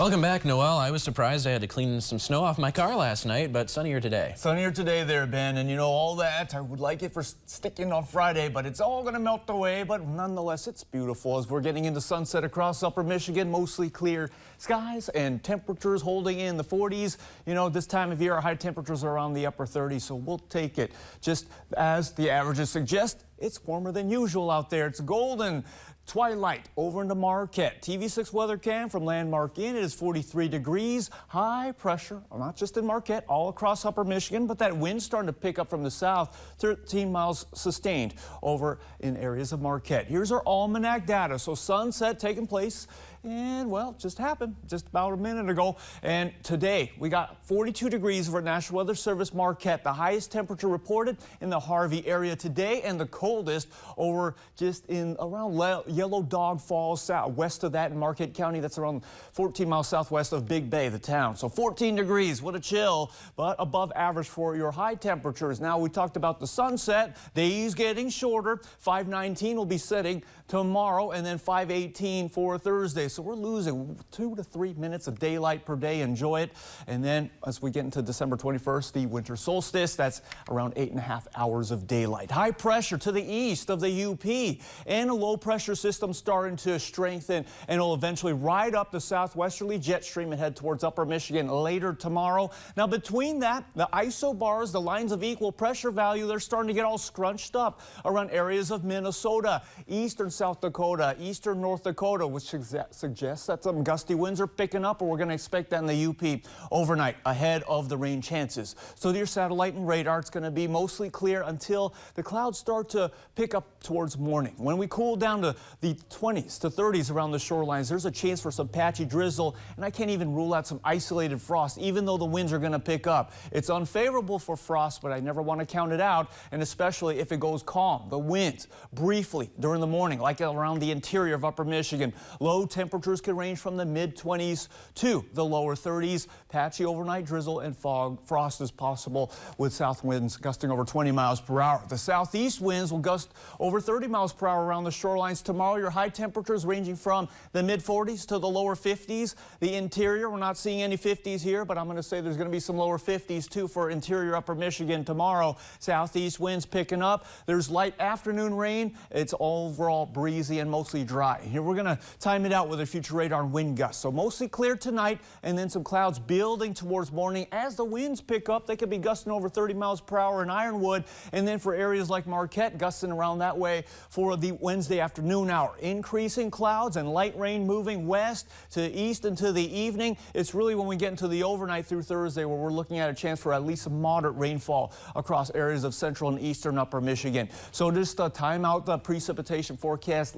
Welcome back, Noel. I was surprised I had to clean some snow off my car last night, but sunnier today. Sunnier today there, Ben, and you know all that. I would like it for sticking on Friday, but it's all going to melt away. But nonetheless, it's beautiful as we're getting into sunset across upper Michigan. Mostly clear skies and temperatures holding in the 40s. You know, this time of year, our high temperatures are around the upper 30s, so we'll take it. Just as the averages suggest, it's warmer than usual out there. It's golden twilight over into Marquette. TV6 weather cam from Landmark Inn. It is 43 degrees. High pressure, not just in Marquette, all across upper Michigan, but that wind starting to pick up from the south. 13 miles sustained over in areas of Marquette. Here's our almanac data. So sunset taking place and, well, just happened just about a minute ago. And today we got 42 degrees over at National Weather Service Marquette. The highest temperature reported in the Harvey area today, and the coldest over just in around Yellow Dog Falls, west of that in Marquette County. That's around 14 miles southwest of Big Bay, the town. So 14 degrees, what a chill, but above average for your high temperatures. Now we talked about the sunset, days getting shorter. 5:19 will be setting tomorrow, and then 5:18 for Thursday. So we're losing 2 to 3 minutes of daylight per day. Enjoy it. And then as we get into December 21st, the winter solstice, that's around 8.5 hours of daylight. High pressure to the east of the UP and a low pressure system starting to strengthen, and it'll eventually ride up the southwesterly jet stream and head towards upper Michigan later tomorrow. Now between that, the isobars, the lines of equal pressure value, they're starting to get all scrunched up around areas of Minnesota, eastern South Dakota, eastern North Dakota, which suggests that some gusty winds are picking up, and we're going to expect that in the UP overnight ahead of the rain chances. So your satellite and radar, it's going to be mostly clear until the clouds start to pick up towards morning. When we cool down to the 20s to 30s around the shorelines, there's a chance for some patchy drizzle, and I can't even rule out some isolated frost, even though the winds are going to pick up. It's unfavorable for frost, but I never want to count it out, and especially if it goes calm. The winds briefly during the morning, like around the interior of upper Michigan. Low temperatures can range from the mid-20s to the lower 30s. Patchy overnight drizzle and frost is possible with south winds gusting over 20 miles per hour. The southeast winds will gust over 30 miles per hour around the shorelines tomorrow. Your high temperatures ranging from the mid-40s to the lower 50s. The interior, we're not seeing any 50s here, but I'm going to say there's going to be some lower 50s too for interior upper Michigan tomorrow. Southeast winds picking up. There's light afternoon rain. It's overall breezy and mostly dry. Here we're going to time it out with a future radar and wind gusts. So mostly clear tonight, and then some clouds building towards morning. As the winds pick up, they could be gusting over 30 miles per hour in Ironwood, and then for areas like Marquette, gusting around that way for the Wednesday afternoon hour. Increasing clouds and light rain moving west to east into the evening. It's really when we get into the overnight through Thursday where we're looking at a chance for at least some moderate rainfall across areas of central and eastern upper Michigan. So just time out the precipitation forecast.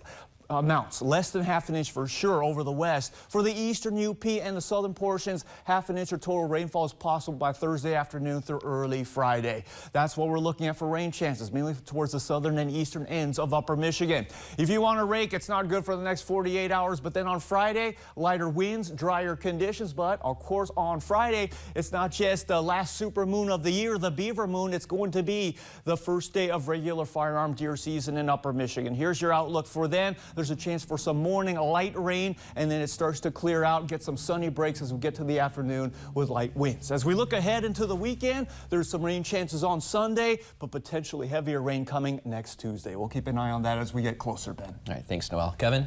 Amounts less than ½ inch for sure over the west. For the eastern UP and the southern portions, ½ inch of total rainfall is possible by Thursday afternoon through early Friday. That's what we're looking at for rain chances, mainly towards the southern and eastern ends of upper Michigan. If you want to rake, it's not good for the next 48 hours, but then on Friday, lighter winds, drier conditions. But of course on Friday, it's not just the last super moon of the year, the beaver moon. It's going to be the first day of regular firearm deer season in upper Michigan. Here's your outlook for then. There's a chance for some morning light rain, and then it starts to clear out, get some sunny breaks as we get to the afternoon with light winds. As we look ahead into the weekend, there's some rain chances on Sunday, but potentially heavier rain coming next Tuesday. We'll keep an eye on that as we get closer, Ben. All right, thanks, Noel. Kevin?